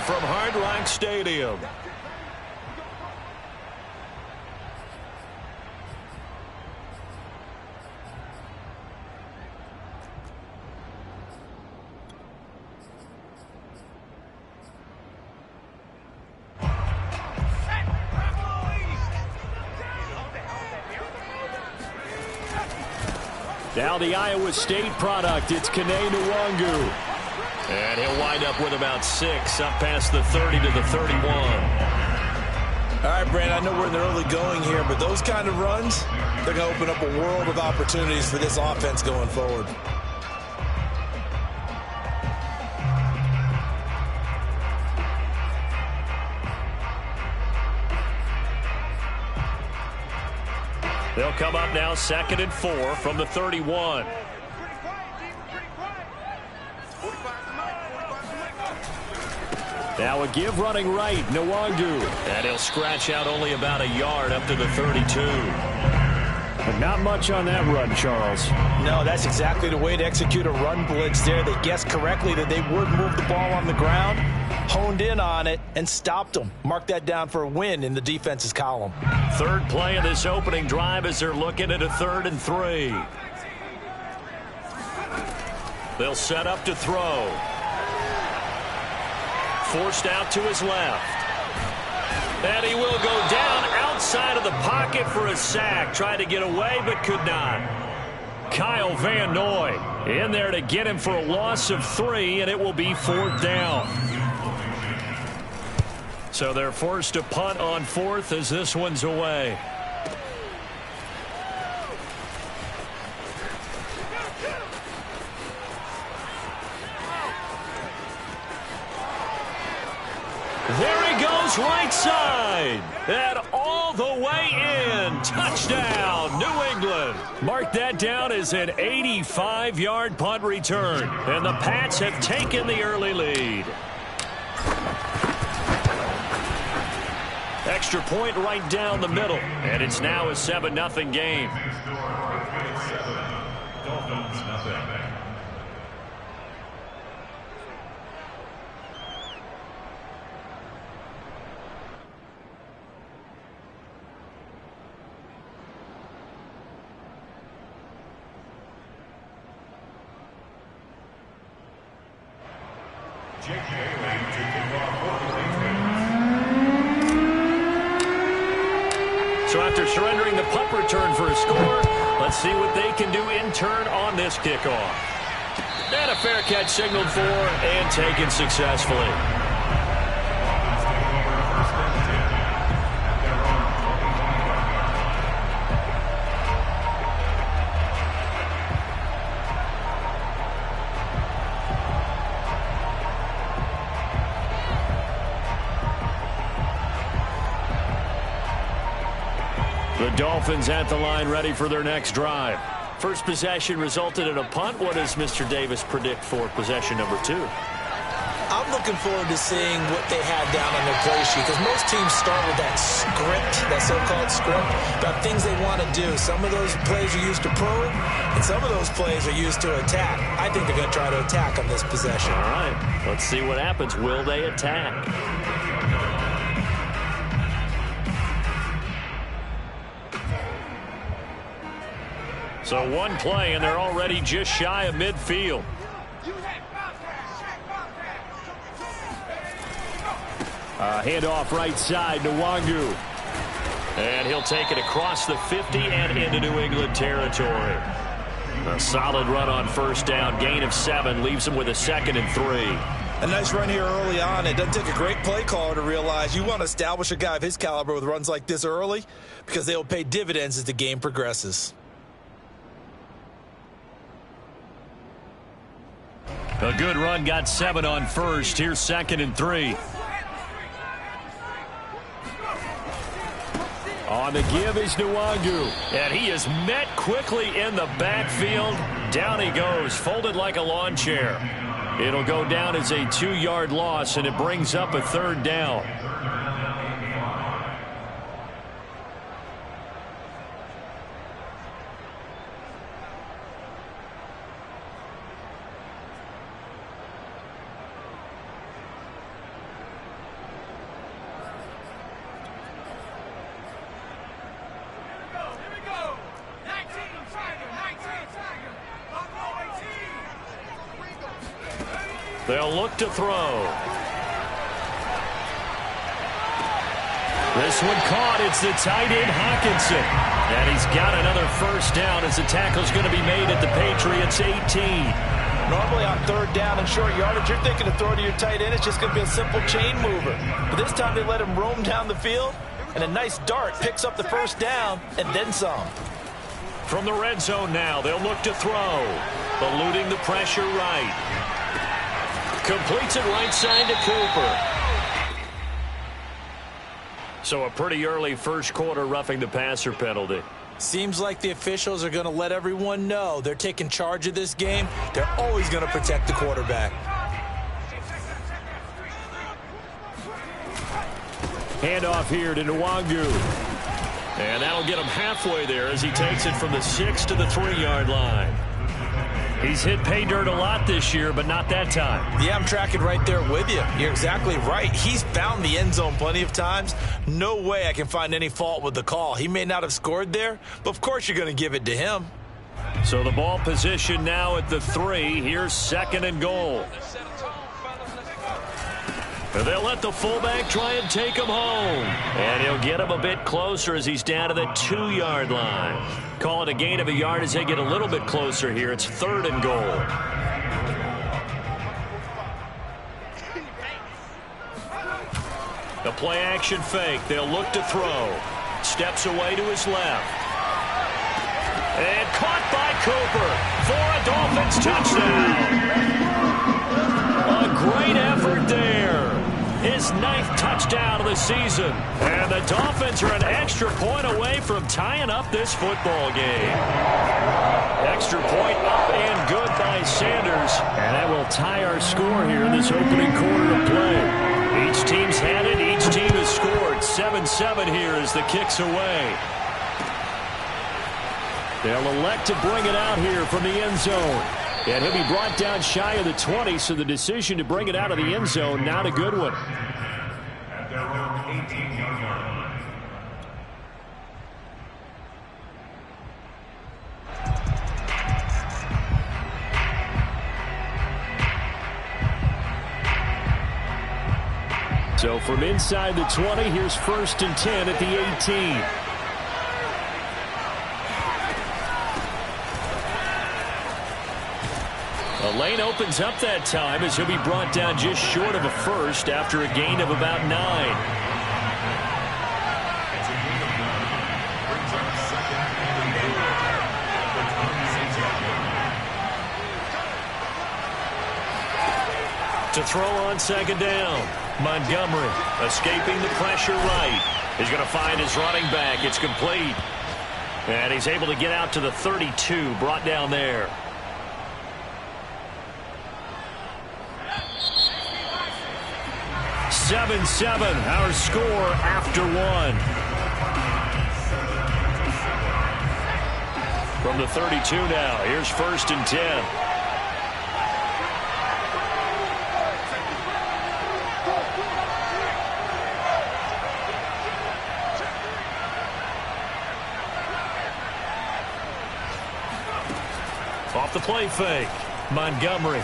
From Hard Rock Stadium. Now the Iowa State product, it's Kene Nwangu. And he'll wind up with about 6, up past the 30 to the 31. All right, Brandon, I know we're in the early going here, but those kind of runs, they're going to open up a world of opportunities for this offense going forward. They'll come up now 2nd and 4 from the 31. Now a give running right, Nwangu. And he'll scratch out only about a yard up to the 32. But not much on that run, Charles. No, that's exactly the way to execute a run blitz there. They guessed correctly that they would move the ball on the ground, honed in on it, and stopped them. Mark that down for a win in the defense's column. Third play of this opening drive as they're looking at a 3rd and 3. They'll set up to throw. Forced out to his left. And he will go down outside of the pocket for a sack. Tried to get away but could not. Kyle Van Noy in there to get him for a loss of 3, and it will be 4th down. So they're forced to punt on 4th as this one's away. There he goes, right side. And all the way in. Touchdown, New England. Mark that down as an 85-yard punt return. And the Pats have taken the early lead. Extra point right down the middle. And it's now a 7-0 game. So after surrendering the punt return for a score, let's see what they can do in turn on this kickoff. And a fair catch signaled for and taken successfully. The Dolphins at the line ready for their next drive. First possession resulted in a punt. What does Mr. Davis predict for possession number 2? I'm looking forward to seeing what they had down on their play sheet, because most teams start with that script, that so-called script, about things they want to do. Some of those plays are used to probe, and some of those plays are used to attack. I think they're going to try to attack on this possession. All right, let's see what happens. Will they attack? So one play, and they're already just shy of midfield. Handoff right side, Nwangu. And he'll take it across the 50 and into New England territory. A solid run on first down, gain of 7, leaves him with a 2nd and 3. A nice run here early on. It doesn't take a great play caller to realize you want to establish a guy of his caliber with runs like this early, because they will pay dividends as the game progresses. A good run, got 7 on first. Here's 2nd and 3. On the give is Nwangu. And he is met quickly in the backfield. Down he goes, folded like a lawn chair. It'll go down as a 2-yard loss, and it brings up a 3rd down. They'll look to throw. This one caught. It's the tight end, Hawkinson. And he's got another first down as the tackle's going to be made at the Patriots 18. Normally on third down and short yardage, you're thinking to throw to your tight end. It's just going to be a simple chain mover. But this time they let him roam down the field, and a nice dart picks up the first down and then some. From the red zone now, they'll look to throw. Eluding the pressure right. Completes it right side to Cooper. So a pretty early first quarter roughing the passer penalty. Seems like the officials are going to let everyone know they're taking charge of this game. They're always going to protect the quarterback. Handoff here to Nwangu. And that'll get him halfway there as he takes it from the 6 to the 3-yard line. He's hit pay dirt a lot this year, but not that time. Yeah, I'm tracking right there with you. You're exactly right. He's found the end zone plenty of times. No way I can find any fault with the call. He may not have scored there, but of course you're going to give it to him. So the ball position now at the 3. Here's 2nd and goal. And they'll let the fullback try and take him home. And he'll get him a bit closer as he's down to the 2-yard line. Call it a gain of a yard as they get a little bit closer here. It's 3rd and goal. The play action fake. They'll look to throw. Steps away to his left. And caught by Cooper for a Dolphins touchdown. A great effort there. His 9th touchdown of the season. And the Dolphins are an extra point away from tying up this football game. Extra point up and good by Sanders. And that will tie our score here in this opening quarter of play. Each team's had it. Each team has scored. 7-7 here as the kick's away. They'll elect to bring it out here from the end zone. And he'll be brought down shy of the 20, so the decision to bring it out of the end zone, not a good one. So from inside the 20, here's 1st and 10 at the 18. The lane opens up that time as he'll be brought down just short of a first after a gain of about 9. To throw on 2nd down. Montgomery escaping the pressure right. He's going to find his running back. It's complete. And he's able to get out to the 32, brought down there. 7-7, our score after 1. From the 32 now, here's 1st and 10. Off the play fake, Montgomery.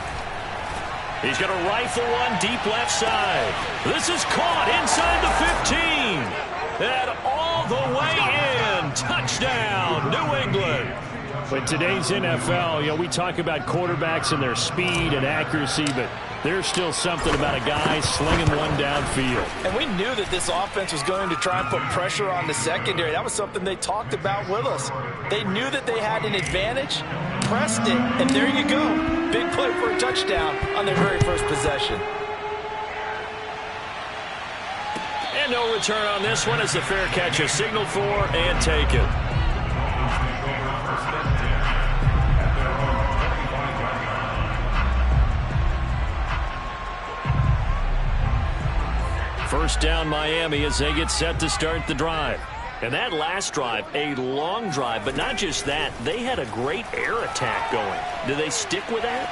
He's going to rifle one deep left side. This is caught inside the 15. And all the way in. Touchdown, New England. But today's NFL, we talk about quarterbacks and their speed and accuracy, but there's still something about a guy slinging one downfield. And we knew that this offense was going to try and put pressure on the secondary. That was something they talked about with us. They knew that they had an advantage, pressed it, and there you go. Big play for a touchdown on their very first possession. And no return on this one as the fair catch is signaled for and taken. First down Miami as they get set to start the drive. And that last drive, a long drive, but not just that, they had a great air attack going. Do they stick with that?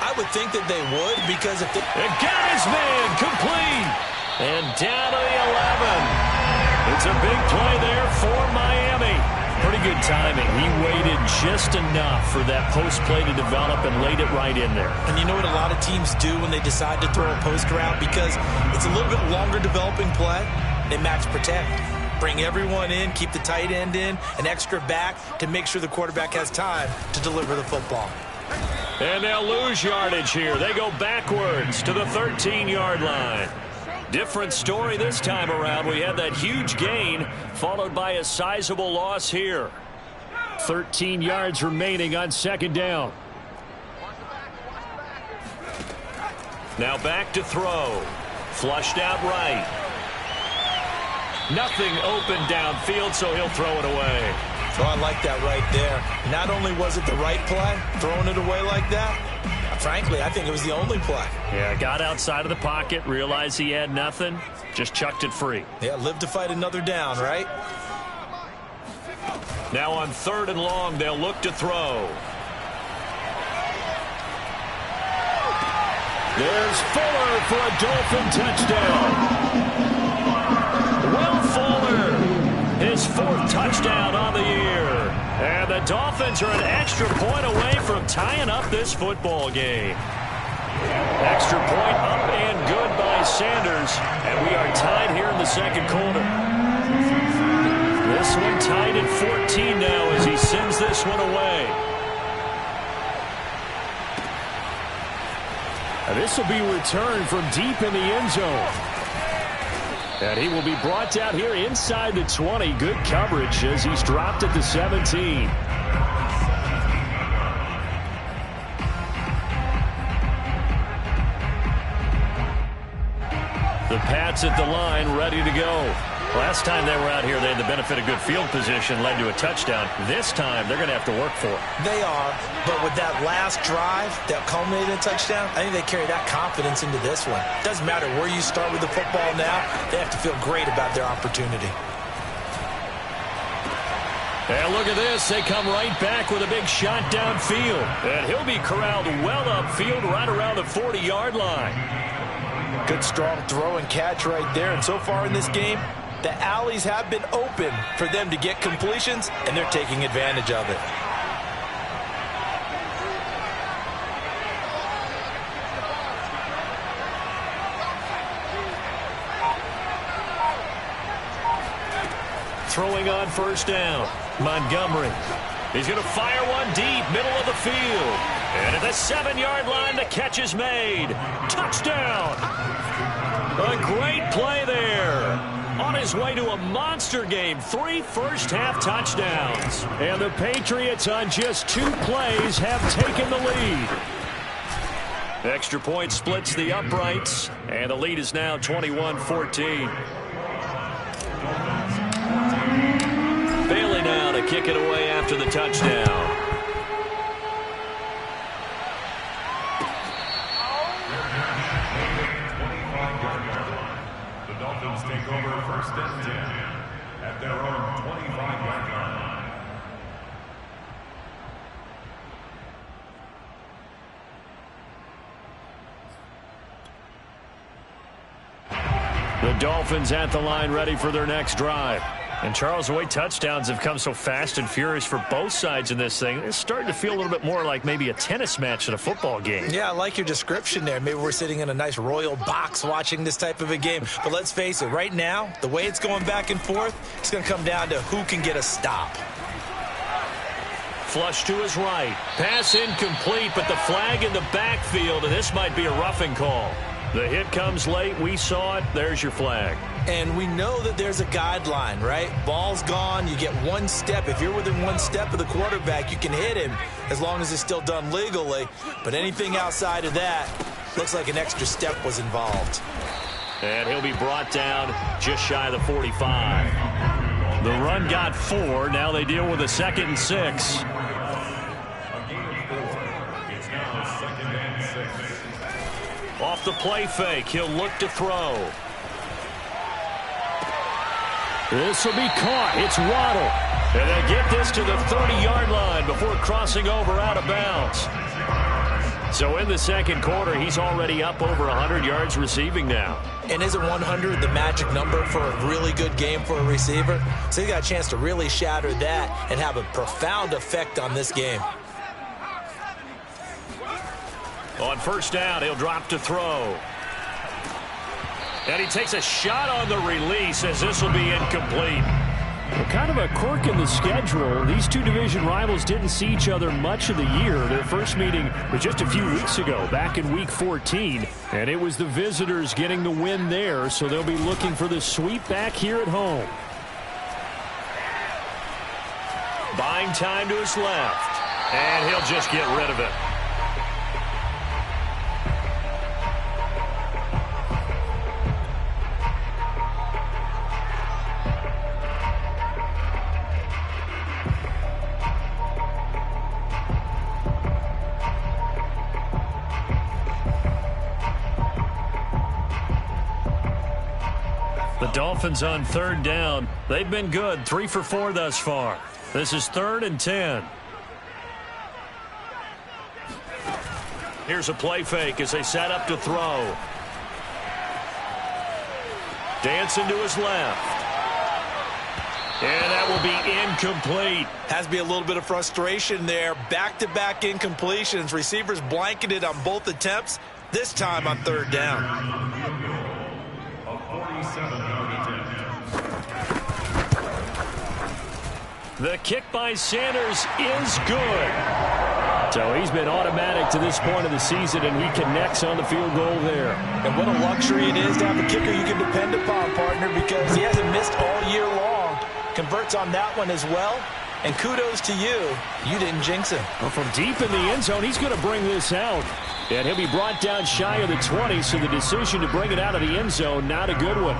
I would think that they would, because if they... And got his man complete. And down to the 11. It's a big play there for Miami. Pretty good timing. He waited just enough for that post play to develop and laid it right in there. And you know what a lot of teams do when they decide to throw a post route? Because it's a little bit longer developing play, they max protect. Bring everyone in, keep the tight end in, an extra back to make sure the quarterback has time to deliver the football. And they'll lose yardage here. They go backwards to the 13-yard line. Different story this time around. We had that huge gain followed by a sizable loss here. 13 yards remaining on second down. Now back to throw. Flushed out right. Nothing open downfield, so he'll throw it away. Oh, I like that right there. Not only was it the right play, throwing it away like that, frankly, I think it was the only play. Yeah, got outside of the pocket, realized he had nothing, just chucked it free. Yeah, live to fight another down, right? Now on 3rd and long, they'll look to throw. There's Fuller for a Dolphin touchdown. Will Fuller, his 4th touchdown on the year. And the Dolphins are an extra point away from tying up this football game. Extra point up and good by Sanders. And we are tied here in the second quarter. This one tied at 14 now as he sends this one away. And this will be returned from deep in the end zone. And he will be brought down here inside the 20. Good coverage as he's dropped at the 17. The Pats at the line, ready to go. Last time they were out here, they had the benefit of good field position, led to a touchdown. This time, they're going to have to work for it. They are, but with that last drive that culminated in a touchdown, I think they carry that confidence into this one. Doesn't matter where you start with the football now, they have to feel great about their opportunity. And look at this. They come right back with a big shot downfield. And he'll be corralled well upfield right around the 40-yard line. Good strong throw and catch right there. And so far in this game, the alleys have been open for them to get completions, and they're taking advantage of it. Throwing on 1st down. Montgomery. He's going to fire one deep, middle of the field. And at the 7-yard line, the catch is made. Touchdown! A great play there. On his way to a monster game, 3 first-half touchdowns. And the Patriots on just 2 plays have taken the lead. Extra point splits the uprights, and the lead is now 21-14. Bailey now to kick it away after the touchdown. Take over 1st and 10 at their own 25-yard line. The Dolphins at the line ready for their next drive. And Charles, the way touchdowns have come so fast and furious for both sides in this thing, it's starting to feel a little bit more like maybe a tennis match than a football game. Yeah, I like your description there. Maybe we're sitting in a nice royal box watching this type of a game. But let's face it, right now, the way it's going back and forth, it's going to come down to who can get a stop. Flush to his right. Pass incomplete, but the flag in the backfield, and this might be a roughing call. The hit comes late. We saw it. There's your flag. And we know that there's a guideline, right? Ball's gone. You get 1 step. If you're within 1 step of the quarterback, you can hit him as long as it's still done legally. But anything outside of that, looks like an extra step was involved. And he'll be brought down just shy of the 45. The run got 4. Now they deal with a 2nd and 6. Off the play fake, he'll look to throw. This will be caught. It's Waddle. And they get this to the 30-yard line before crossing over out of bounds. So in the second quarter, he's already up over 100 yards receiving now. And isn't 100 the magic number for a really good game for a receiver? So he got a chance to really shatter that and have a profound effect on this game. On first down, he'll drop to throw. And he takes a shot on the release as this will be incomplete. Well, kind of a quirk in the schedule. These two division rivals didn't see each other much of the year. Their first meeting was just a few weeks ago, back in Week 14. And it was the visitors getting the win there, so they'll be looking for the sweep back here at home. Buying time to his left. And he'll just get rid of it. The Dolphins on third down. They've been good, 3 for 4 thus far. This is 3rd and 10. Here's a play fake as they set up to throw. Dancing to his left. And that will be incomplete. Has to be a little bit of frustration there. Back-to-back incompletions. Receivers blanketed on both attempts, this time on third down. The kick by Sanders is good. So he's been automatic to this point of the season, and he connects on the field goal there. And what a luxury it is to have a kicker you can depend upon, partner, because he hasn't missed all year long. Converts on that one as well. And kudos to you. You didn't jinx him. Well, from deep in the end zone, he's going to bring this out. And he'll be brought down shy of the 20, so the decision to bring it out of the end zone, not a good one.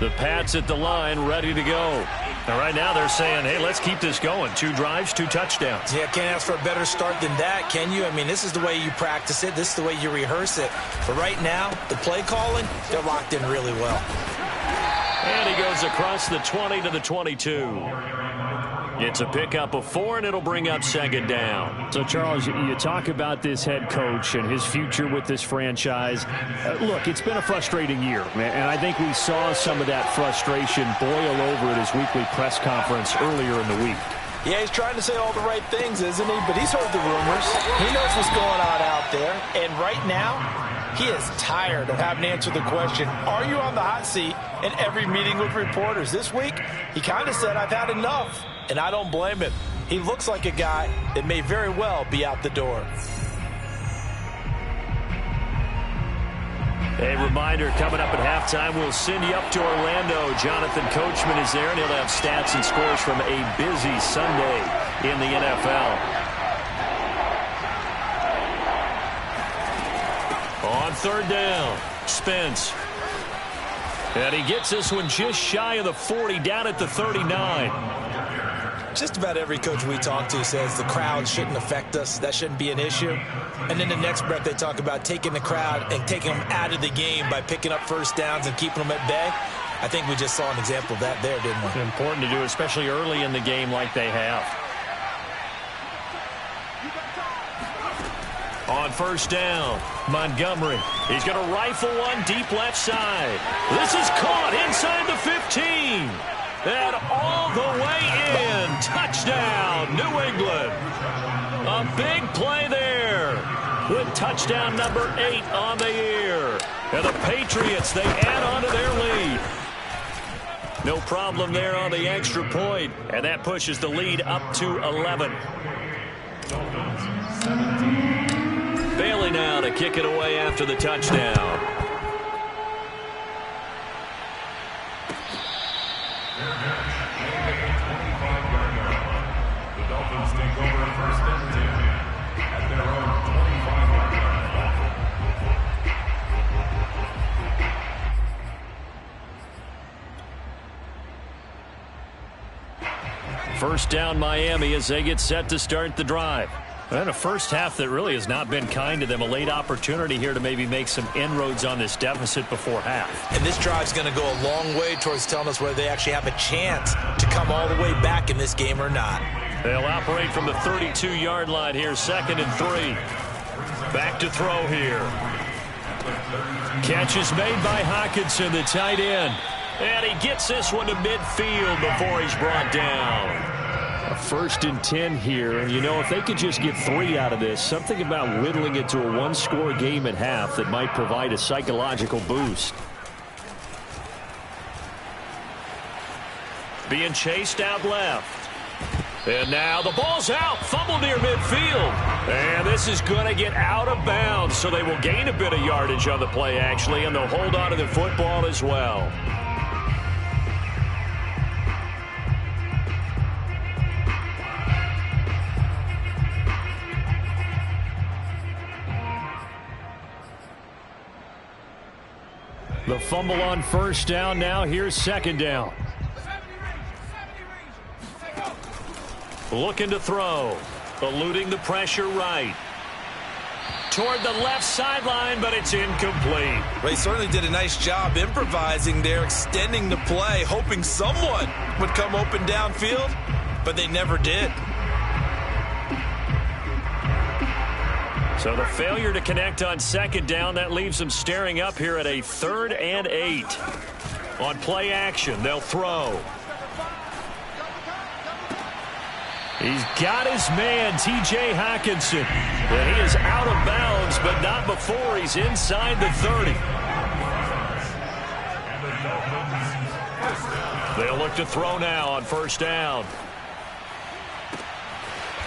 The Pats at the line, ready to go. And right now they're saying, hey, let's keep this going. 2 drives, 2 touchdowns. Yeah, can't ask for a better start than that, can you? I mean, this is the way you practice it. This is the way you rehearse it. But right now, the play calling, they're locked in really well. And he goes across the 20 to the 22. It's a pickup of 4, and it'll bring up second down. So, Charles, you talk about this head coach and his future with this franchise. Look, it's been a frustrating year, and I think we saw some of that frustration boil over at his weekly press conference earlier in the week. Yeah, he's trying to say all the right things, isn't he? But he's heard the rumors. He knows what's going on out there. And right now, he is tired of having to answer the question, are you on the hot seat in every meeting with reporters? This week, he kind of said, I've had enough. And I don't blame him. He looks like a guy that may very well be out the door. A reminder, coming up at halftime, we'll send you up to Orlando. Jonathan Coachman is there, and he'll have stats and scores from a busy Sunday in the NFL. On third down, Spence. And he gets this one just shy of the 40, down at the 39. Just about every coach we talk to says the crowd shouldn't affect us. That shouldn't be an issue. And then the next breath they talk about taking the crowd and taking them out of the game by picking up first downs and keeping them at bay. I think we just saw an example of that there, didn't we? It's important to do, especially early in the game like they have. On first down, Montgomery. He's going to rifle one deep left side. This is caught inside the 15. And all the way in. Touchdown, New England. A big play there with touchdown number 8 on the year. And the Patriots, they add on to their lead. No problem there on the extra point. And that pushes the lead up to 11. Bailey now to kick it away after the touchdown. First down Miami as they get set to start the drive. And a first half that really has not been kind to them. A late opportunity here to maybe make some inroads on this deficit before half. And this drive's going to go a long way towards telling us whether they actually have a chance to come all the way back in this game or not. They'll operate from the 32-yard line here, 2nd and 3. Back to throw here. Catch is made by Hockenson, the tight end. And he gets this one to midfield before he's brought down. A 1st and 10 here, and you know, if they could just get 3 out of this, something about whittling it to a one-score game at half that might provide a psychological boost. Being chased out left. And now the ball's out, fumble near midfield. And this is going to get out of bounds, so they will gain a bit of yardage on the play, actually, and they'll hold on to the football as well. The fumble on 1st down. Now here's 2nd down. Looking to throw. Eluding the pressure right. Toward the left sideline, but it's incomplete. Well, he certainly did a nice job improvising there, extending the play, hoping someone would come open downfield, but they never did. So the failure to connect on 2nd down, that leaves them staring up here at a 3rd and 8. On play action, they'll throw. He's got his man, T.J. Hockenson. And he is out of bounds, but not before he's inside the 30. They'll look to throw now on 1st down.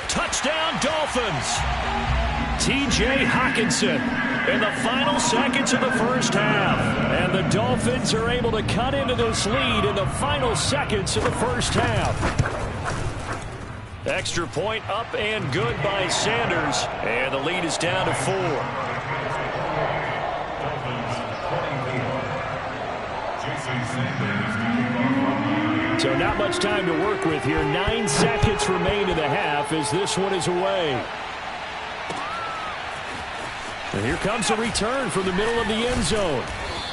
Touchdown, Dolphins! T.J. Hockenson in the final seconds of the first half. And the Dolphins are able to cut into this lead in the final seconds of the first half. Extra point up and good by Sanders. And the lead is down to 4. So not much time to work with here. 9 seconds remain in the half as this one is away. And here comes a return from the middle of the end zone.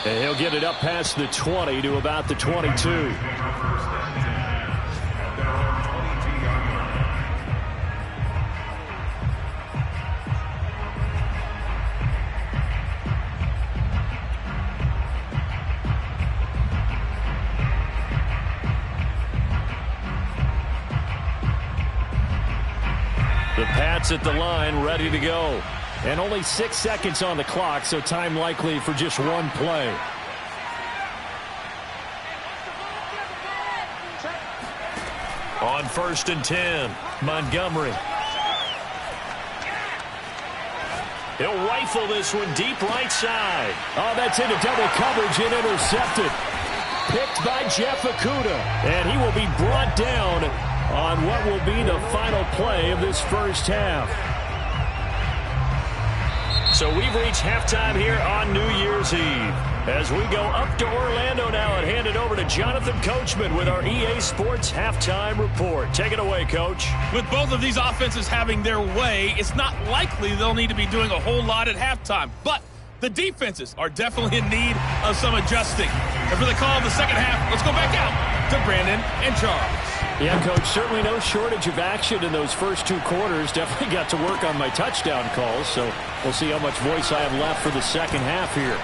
And he'll get it up past the 20 to about the 22. The Pats at the line, ready to go. And only 6 seconds on the clock, so time likely for just one play. On 1st and 10, Montgomery. He'll rifle this one deep right side. Oh, that's into double coverage and intercepted. Picked by Jeff Okudah. And he will be brought down on what will be the final play of this first half. So we've reached halftime here on New Year's Eve. As we go up to Orlando now and hand it over to Jonathan Coachman with our EA Sports Halftime Report. Take it away, Coach. With both of these offenses having their way, it's not likely they'll need to be doing a whole lot at halftime. But the defenses are definitely in need of some adjusting. And for the call of the second half, let's go back out to Brandon and Charles. Yeah, Coach, certainly no shortage of action in those first 2 quarters. Definitely got to work on my touchdown calls, so we'll see how much voice I have left for the second half here.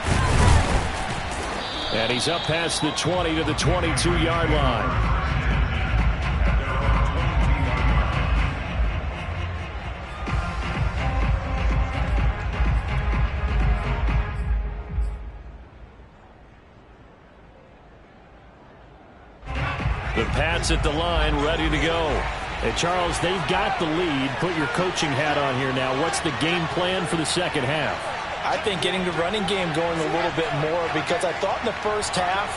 And he's up past the 20 to the 22-yard line. The Pats at the line, ready to go. Hey, Charles, they've got the lead. Put your coaching hat on here now. What's the game plan for the second half? I think getting the running game going a little bit more, because I thought in the first half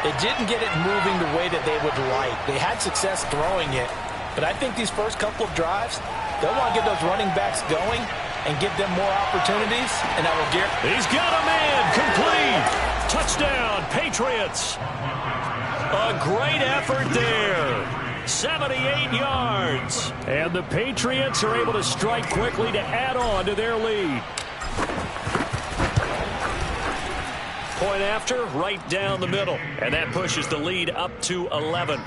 they didn't get it moving the way that they would like. They had success throwing it, but I think these first couple of drives, they'll want to get those running backs going and give them more opportunities, and that will guarantee. He's got a man, complete. Touchdown, Patriots. A great effort there. 78 yards. And the Patriots are able to strike quickly to add on to their lead. Point after, right down the middle. And that pushes the lead up to 11.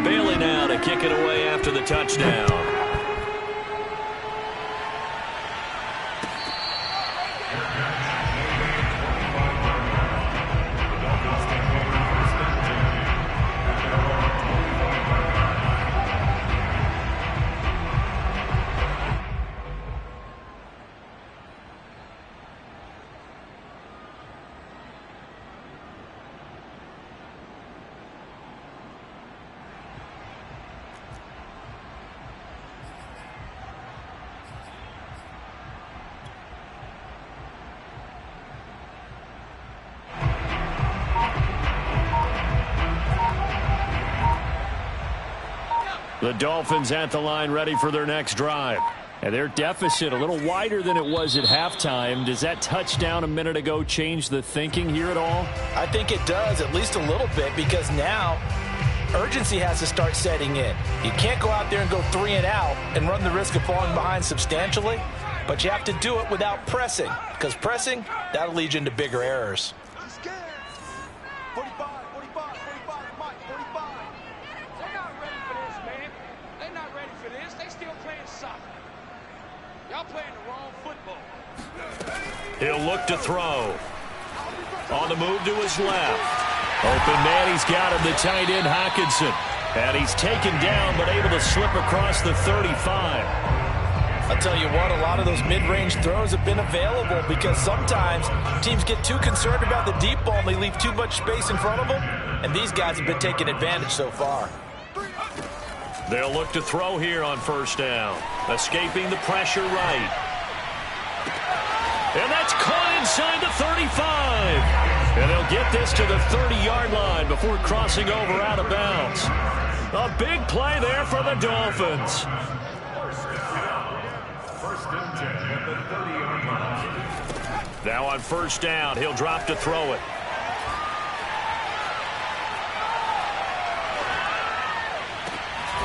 Bailey now to kick it away after the touchdown. The Dolphins at the line ready for their next drive. And their deficit a little wider than it was at halftime. Does that touchdown a minute ago change the thinking here at all? I think it does, at least a little bit, because now urgency has to start setting in. You can't go out there and go 3 and out and run the risk of falling behind substantially, but you have to do it without pressing, because pressing, that'll lead you into bigger errors. 45, 45, 45, Mike, 45. They're not ready for this, man. They're not ready for this. They still playing soccer. Y'all playing the wrong football. He'll look to throw. On the move to his left. Open man, he's got him, the tight end Hockenson. And he's taken down, but able to slip across the 35. I'll tell you what, a lot of those mid-range throws have been available because sometimes teams get too concerned about the deep ball and they leave too much space in front of them, and these guys have been taking advantage so far. They'll look to throw here on first down. Escaping the pressure right. And that's caught inside the 35. And they'll get this to the 30-yard line before crossing over out of bounds. A big play there for the Dolphins. Now on first down, he'll drop to throw it.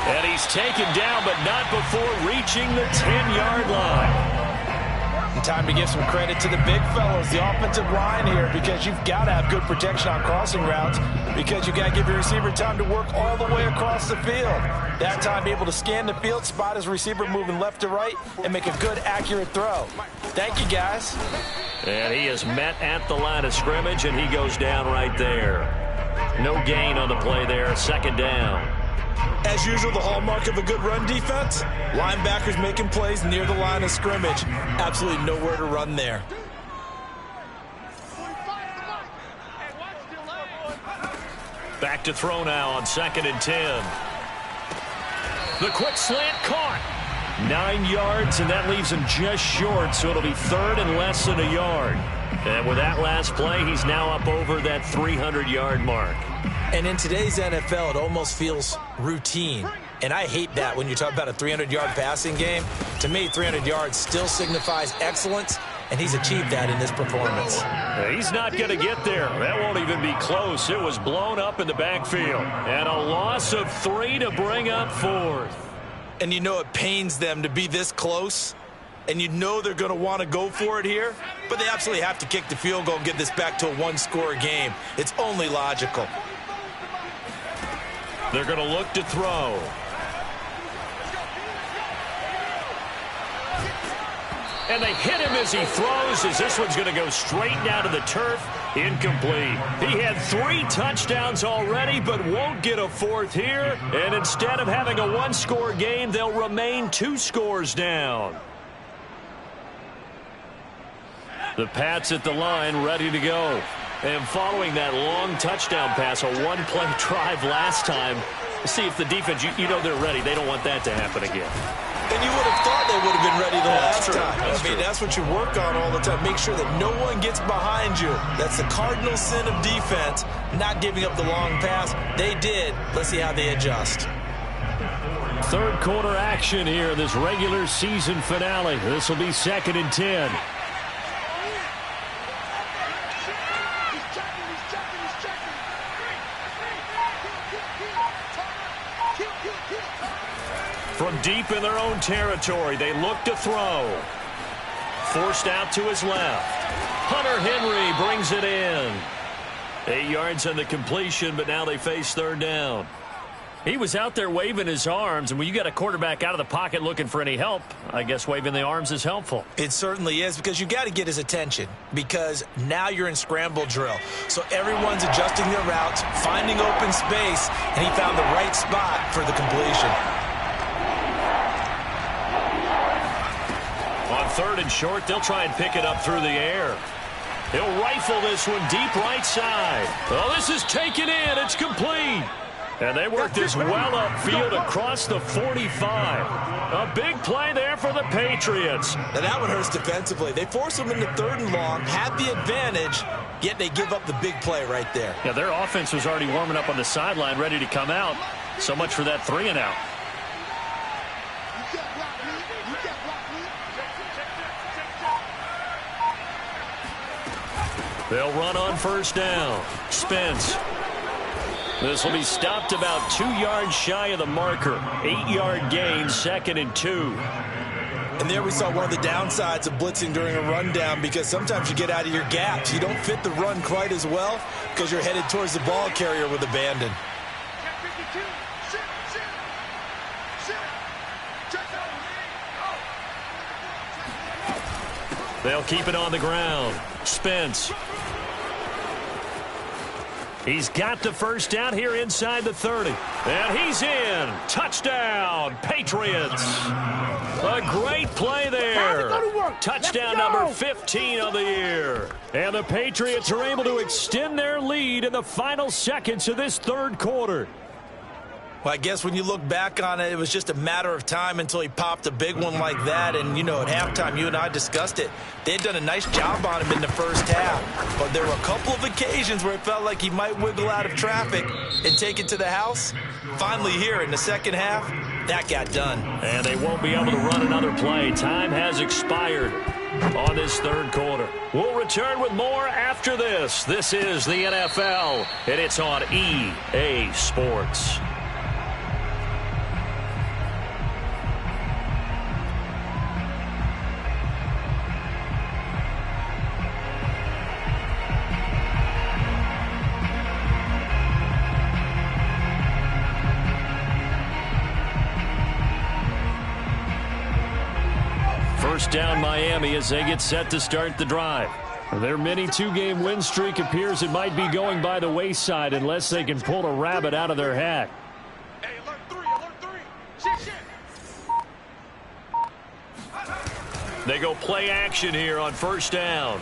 And he's taken down, but not before reaching the 10-yard line. And time to give some credit to the big fellows, the offensive line here, because you've got to have good protection on crossing routes, because you've got to give your receiver time to work all the way across the field. That time, be able to scan the field, spot his receiver moving left to right, and make a good, accurate throw. Thank you, guys. And he is met at the line of scrimmage, and he goes down right there. No gain on the play there, second down. As usual, the hallmark of a good run defense, linebackers making plays near the line of scrimmage. Absolutely nowhere to run there. Back to throw now on 2nd and 10. The quick slant caught. 9 yards, and that leaves him just short, so it'll be third and less than a yard. And with that last play, he's now up over that 300-yard mark. And in today's NFL, it almost feels routine. And I hate that when you talk about a 300-yard passing game. To me, 300 yards still signifies excellence, and he's achieved that in this performance. He's not going to get there. That won't even be close. It was blown up in the backfield. And a loss of 3 to bring up 4th. And you know it pains them to be this close, and you know they're going to want to go for it here, but they absolutely have to kick the field goal and get this back to a one-score game. It's only logical. They're going to look to throw. And they hit him as he throws, as this one's going to go straight down to the turf. Incomplete. He had 3 touchdowns already, but won't get a 4th here. And instead of having a one-score game, they'll remain 2 scores down. The Pats at the line, ready to go. And following that long touchdown pass, a one-play drive last time, see if the defense, you know they're ready. They don't want that to happen again. And you would have thought they would have been ready the last time. That's what you work on all the time. Make sure that no one gets behind you. That's the cardinal sin of defense, not giving up the long pass. They did. Let's see how they adjust. Third quarter action here, this regular season finale. This will be 2nd and 10. From deep in their own territory, they look to throw. Forced out to his left. Hunter Henry brings it in. 8 yards on the completion, but now they face third down. He was out there waving his arms, and when you got a quarterback out of the pocket looking for any help, I guess waving the arms is helpful. It certainly is, because you got to get his attention, because now you're in scramble drill. So everyone's adjusting their routes, finding open space, and he found the right spot for the completion. On third and short, they'll try and pick it up through the air. He'll rifle this one deep right side. Oh, this is taken in. It's complete. And they work this well upfield across the 45. A big play there for the Patriots. Now that one hurts defensively. They force them into third and long, had the advantage, yet they give up the big play right there. Yeah, their offense was already warming up on the sideline, ready to come out. So much for that 3-and-out. They'll run on first down. Spence. This will be stopped about 2 yards shy of the marker. 8-yard gain, 2nd and 2. And there we saw one of the downsides of blitzing during a rundown, because sometimes you get out of your gaps. You don't fit the run quite as well because you're headed towards the ball carrier with abandon. They'll keep it on the ground. Spence. He's got the first down here inside the 30. And he's in. Touchdown, Patriots. A great play there. Touchdown number 15 of the year. And the Patriots are able to extend their lead in the final seconds of this third quarter. Well, I guess when you look back on it, it was just a matter of time until he popped a big one like that. And, you know, at halftime, you and I discussed it. They had done a nice job on him in the first half. But there were a couple of occasions where it felt like he might wiggle out of traffic and take it to the house. Finally here in the second half, that got done. And they won't be able to run another play. Time has expired on this third quarter. We'll return with more after this. This is the NFL, and it's on EA Sports. First down Miami as they get set to start the drive. Their mini two-game win streak appears it might be going by the wayside unless they can pull a rabbit out of their hat. Hey, alert three. Shit. They go play action here on first down.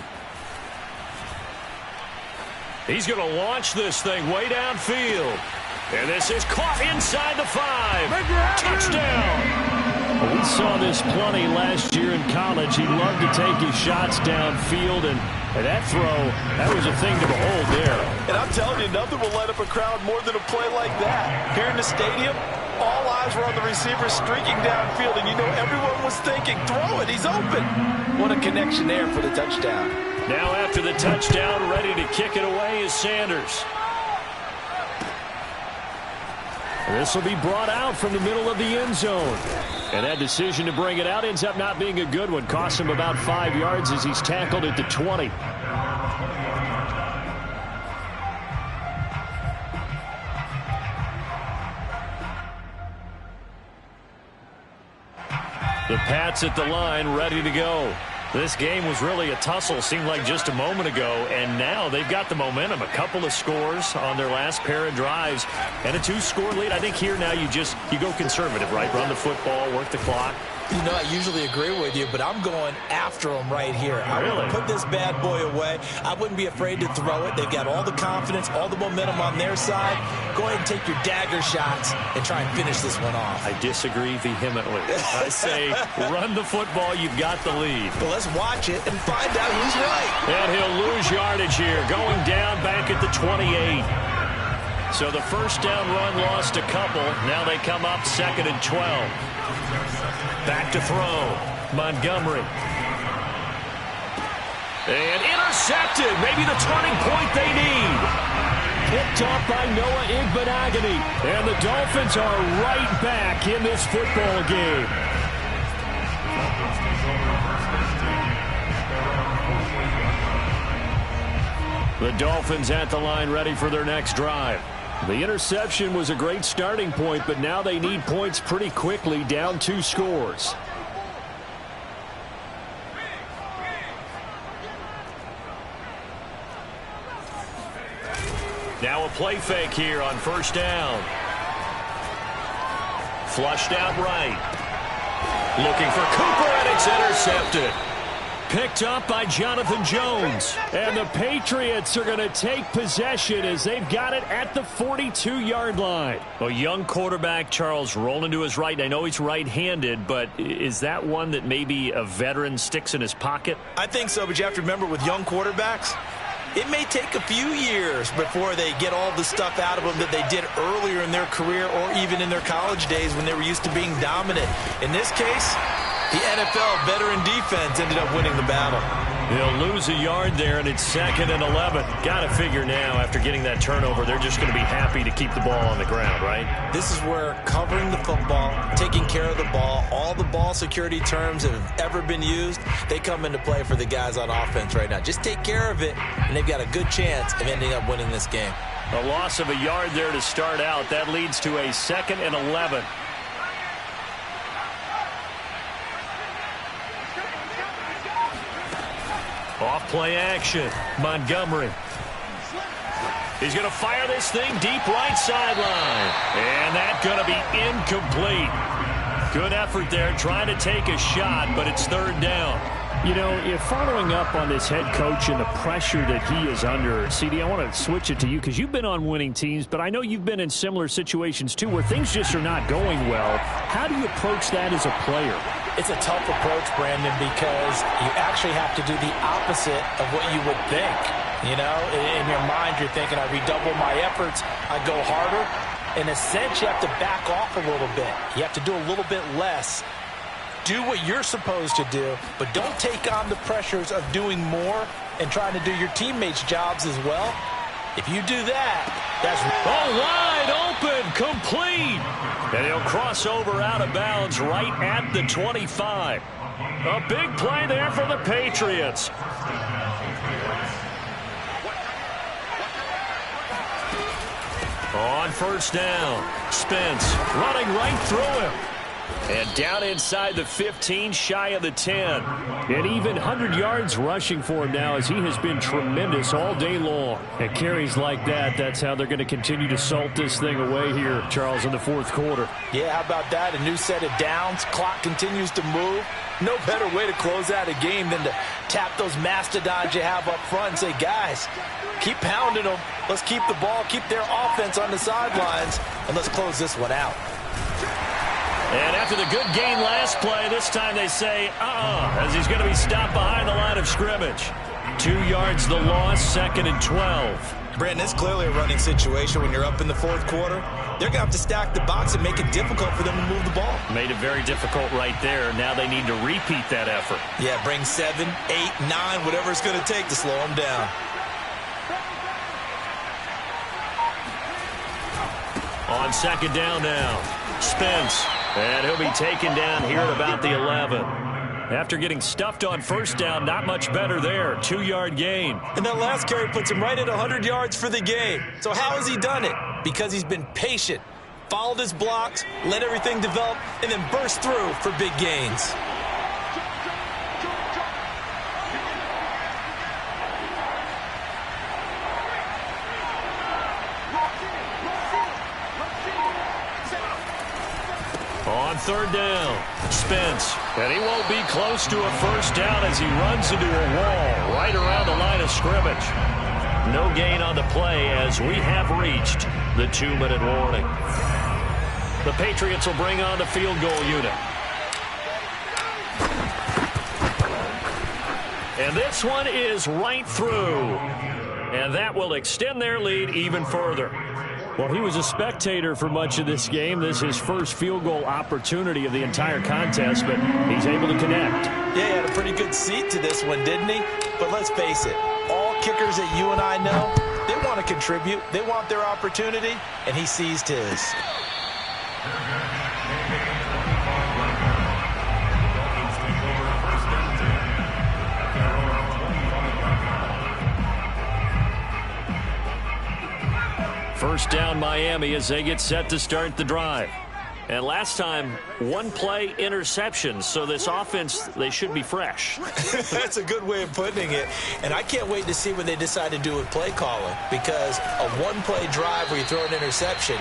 He's going to launch this thing way downfield. And this is caught inside the 5. Touchdown. We saw this plenty last year in college. He loved to take his shots downfield, and that throw, that was a thing to behold there. And I'm telling you, nothing will light up a crowd more than a play like that. Here in the stadium, all eyes were on the receiver streaking downfield, and you know everyone was thinking, throw it, he's open. What a connection there for the touchdown. Now after the touchdown, ready to kick it away is Sanders. This will be brought out from the middle of the end zone. And that decision to bring it out ends up not being a good one. Costs him about 5 yards as he's tackled at the 20. The Pats at the line, ready to go. This game was really a tussle, seemed like just a moment ago, and now they've got the momentum. A couple of scores on their last pair of drives, and a 2-score lead. I think here now you go conservative, right? Run the football, work the clock. You know, I usually agree with you, but I'm going after him right here. I want to put this bad boy away. I wouldn't be afraid to throw it. They've got all the confidence, all the momentum on their side. Go ahead and take your dagger shots and try and finish this one off. I disagree vehemently. I say run the football. You've got the lead. But let's watch it and find out who's right. And he'll lose yardage here, going down back at the 28. So the first down run lost a couple. Now they come up 2nd and 12. Back to throw. Montgomery. And intercepted. Maybe the turning point they need. picked off by Noah Igbenogany. And the Dolphins are right back in this football game. The Dolphins at the line ready for their next drive. The interception was a great starting point, but now they need points pretty quickly, down 2 scores. Now a play fake here on first down. Flushed out right. Looking for Cooper, and it's intercepted. Picked up by Jonathan Jones. And the Patriots are going to take possession as they've got it at the 42-yard line. A young quarterback, Charles, rolling to his right. I know he's right-handed, but is that one that maybe a veteran sticks in his pocket? I think so, but you have to remember with young quarterbacks, it may take a few years before they get all the stuff out of them that they did earlier in their career or even in their college days when they were used to being dominant. In this case, the NFL veteran defense ended up winning the battle. They'll lose a yard there, and it's 2nd and 11. Got to figure now, after getting that turnover, they're just going to be happy to keep the ball on the ground, right? This is where covering the football, taking care of the ball, all the ball security terms that have ever been used, they come into play for the guys on offense right now. Just take care of it, and they've got a good chance of ending up winning this game. A loss of a yard there to start out. That leads to a 2nd and 11. Off play action. Montgomery. He's going to fire this thing deep right sideline. And that's going to be incomplete. Good effort there trying to take a shot, but it's 3rd down. You know, if following up on this head coach and the pressure that he is under, CD, I want to switch it to you because you've been on winning teams, but I know you've been in similar situations too where things just are not going well. How do you approach that as a player? It's a tough approach, Brandon, because you actually have to do the opposite of what you would think. You know, in your mind, you're thinking, I redouble my efforts, I go harder. In a sense, you have to back off a little bit. You have to do a little bit less. Do what you're supposed to do, but don't take on the pressures of doing more and trying to do your teammates' jobs as well. If you do that, that's wide open, complete. And he'll cross over out of bounds right at the 25. A big play there for the Patriots. On first down, Spence running right through him. And down inside the 15, shy of the 10. And even 100 yards rushing for him now as he has been tremendous all day long. At carries like that, that's how they're going to continue to salt this thing away here, Charles, in the 4th quarter. Yeah, how about that? A new set of downs. Clock continues to move. No better way to close out a game than to tap those mastodons you have up front and say, guys, keep pounding them. Let's keep the ball, keep their offense on the sidelines, and let's close this one out. And after the good gain last play, this time they say, as he's going to be stopped behind the line of scrimmage. 2 yards the loss, 2nd and 12. Brandon, it's clearly a running situation when you're up in the 4th quarter. They're going to have to stack the box and make it difficult for them to move the ball. Made it very difficult right there. Now they need to repeat that effort. Yeah, bring 7, 8, 9, whatever it's going to take to slow them down. On 2nd down now, Spence. And he'll be taken down here at about the 11. After getting stuffed on first down, not much better there. 2-yard gain. And that last carry puts him right at 100 yards for the game. So how has he done it? Because he's been patient, followed his blocks, let everything develop, and then burst through for big gains. On 3rd down, Spence. And he won't be close to a first down as he runs into a wall right around the line of scrimmage. No gain on the play as we have reached the 2-minute warning. The Patriots will bring on the field goal unit. And this one is right through. And that will extend their lead even further. Well, he was a spectator for much of this game. This is his first field goal opportunity of the entire contest, but he's able to connect. Yeah, he had a pretty good seat to this one, didn't he? But let's face it, all kickers that you and I know, They want to contribute. They want their opportunity, and he seized his. First down, Miami, as they get set to start the drive. And last time, one play interception, so this offense, they should be fresh. That's a good way of putting it. And I can't wait to see what they decide to do with play calling, because a one-play drive where you throw an interception,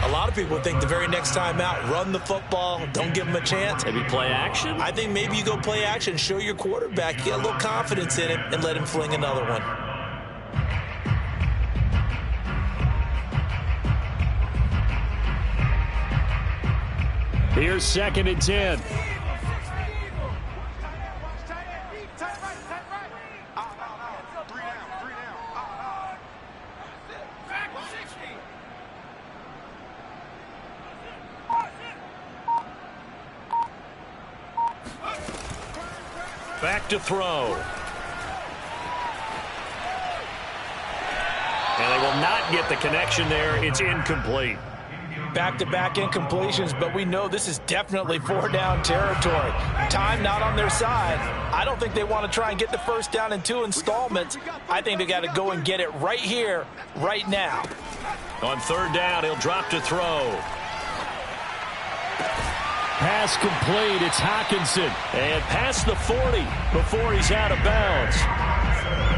a lot of people think the very next time out, run the football, don't give them a chance. Maybe play action? I think maybe you go play action, show your quarterback, get a little confidence in him, and let him fling another one. Here's 2nd and 10. Back to throw. And they will not get the connection there. It's incomplete. Back-to-back incompletions, but we know this is definitely 4-down territory. Time not on their side. I don't think they want to try and get the first down in 2 installments. I think they got to go and get it right here, right now. On 3rd down, he'll drop to throw. Pass complete. It's Hockenson. And past the 40 before he's out of bounds.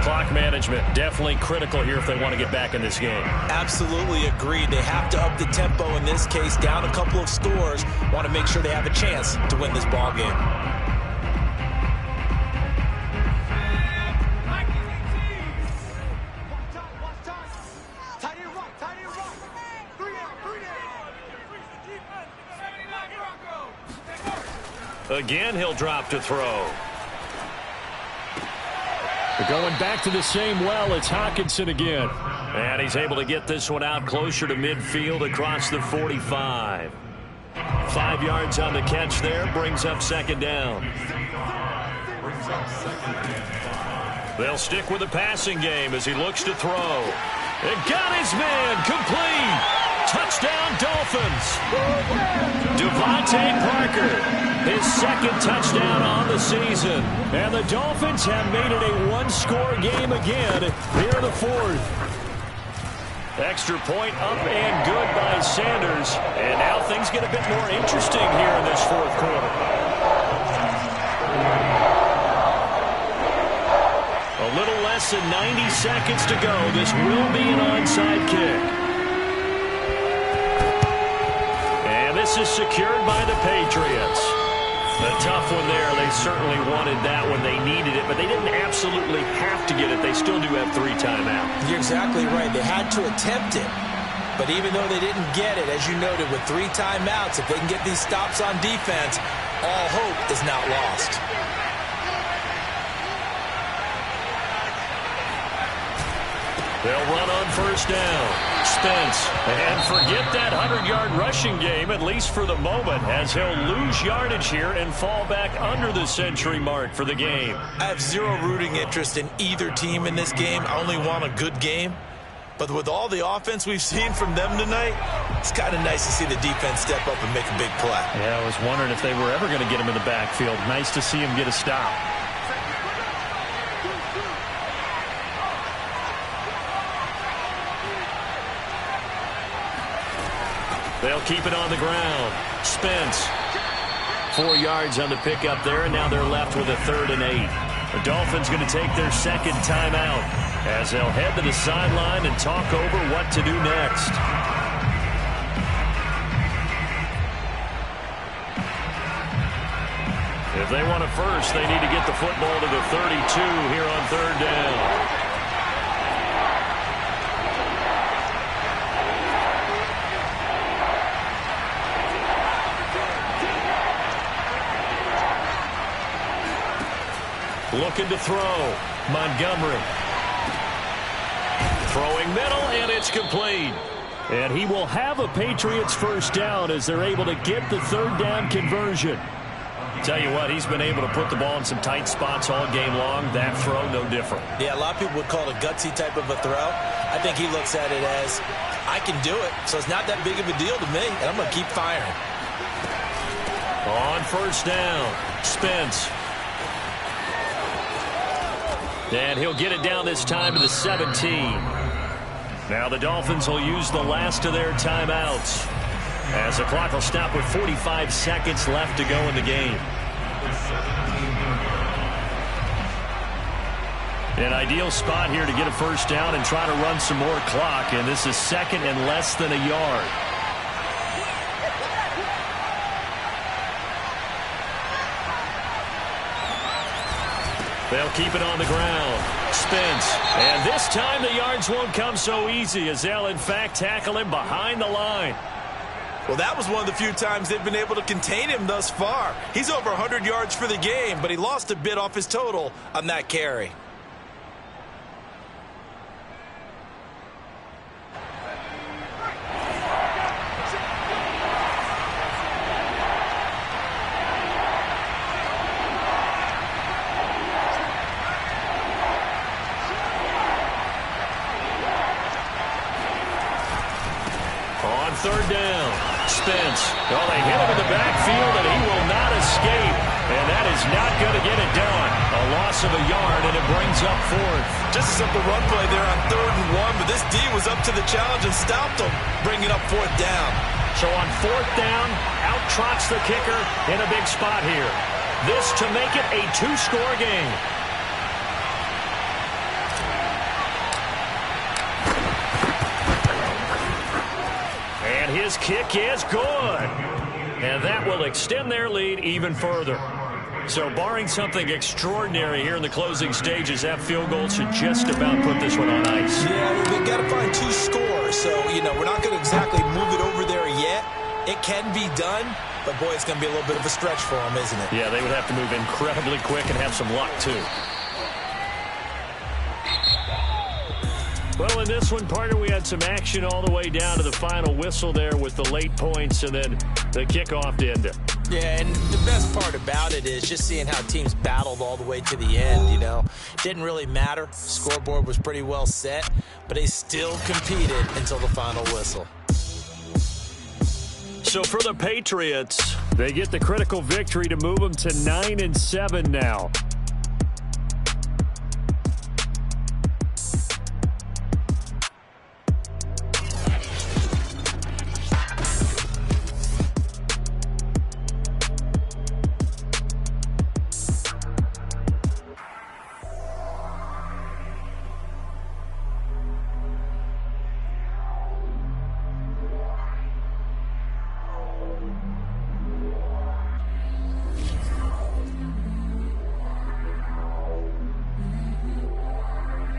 Clock management definitely critical here if they want to get back in this game. Absolutely agreed. They have to up the tempo in this case, down a couple of scores. Want to make sure they have a chance to win this ball game. Again, he'll drop to throw. They're going back to the same well. It's Hockenson again. And he's able to get this one out closer to midfield across the 45. 5 yards on the catch there. Brings up 2nd down. They'll stick with the passing game as he looks to throw. And got his man complete. Touchdown, Dolphins. Devontae Parker. His 2nd touchdown on the season. And the Dolphins have made it a one-score game again here in the 4th. Extra point up and good by Sanders. And now things get a bit more interesting here in this 4th quarter. A little less than 90 seconds to go. This will be an onside kick. And this is secured by the Patriots. A tough one there. They certainly wanted that when they needed it, but they didn't absolutely have to get it. They still do have 3 timeouts. You're exactly right. They had to attempt it. But even though they didn't get it, as you noted, with 3 timeouts, if they can get these stops on defense, all hope is not lost. They'll run on 1st down. Spence. And forget that 100-yard rushing game, at least for the moment, as he'll lose yardage here and fall back under the century mark for the game. I have zero rooting interest in either team in this game. I only want a good game. But with all the offense we've seen from them tonight, it's kind of nice to see the defense step up and make a big play. Yeah, I was wondering if they were ever going to get him in the backfield. Nice to see him get a stop. They'll keep it on the ground. Spence. 4 yards on the pickup there, and now they're left with a 3rd and 8. The Dolphins going to take their 2nd timeout as they'll head to the sideline and talk over what to do next. If they want a first, they need to get the football to the 32 here on 3rd down. Looking to throw. Montgomery. Throwing middle, and it's complete. And he will have a Patriots 1st down as they're able to get the 3rd down conversion. Tell you what, he's been able to put the ball in some tight spots all game long. That throw, no different. Yeah, a lot of people would call it a gutsy type of a throw. I think he looks at it as, I can do it, so it's not that big of a deal to me, and I'm going to keep firing. On first down, Spence. And he'll get it down this time to the 17. Now the Dolphins will use the last of their timeouts, as the clock will stop with 45 seconds left to go in the game. An ideal spot here to get a first down and try to run some more clock, and this is second and less than a yard. They'll keep it on the ground. Spence. And this time the yards won't come so easy, as they'll in fact tackle him behind the line. Well, that was one of the few times they've been able to contain him thus far. He's over 100 yards for the game, but he lost a bit off his total on that carry. Third down, Spence. Well, they hit him in the backfield, and he will not escape. And that is not going to get it done. A loss of a yard, and it brings up fourth. Just a simple run play there on 3rd and 1, but this D was up to the challenge and stopped him, bringing up 4th down. So on 4th down, out trots the kicker in a big spot here. This to make it a 2-score game. And his kick is good. And that will extend their lead even further. So barring something extraordinary here in the closing stages, that field goal should just about put this one on ice. Yeah, they've got to find 2 scores. So, we're not going to exactly move it over there yet. It can be done, but boy, it's going to be a little bit of a stretch for them, isn't it? Yeah, they would have to move incredibly quick and have some luck, too. Well, in this one, partner, we had some action all the way down to the final whistle there with the late points and then the kickoff to end it. Yeah, and the best part about it is just seeing how teams battled all the way to the end, Didn't really matter. Scoreboard was pretty well set, but they still competed until the final whistle. So for the Patriots, they get the critical victory to move them to 9-7 now.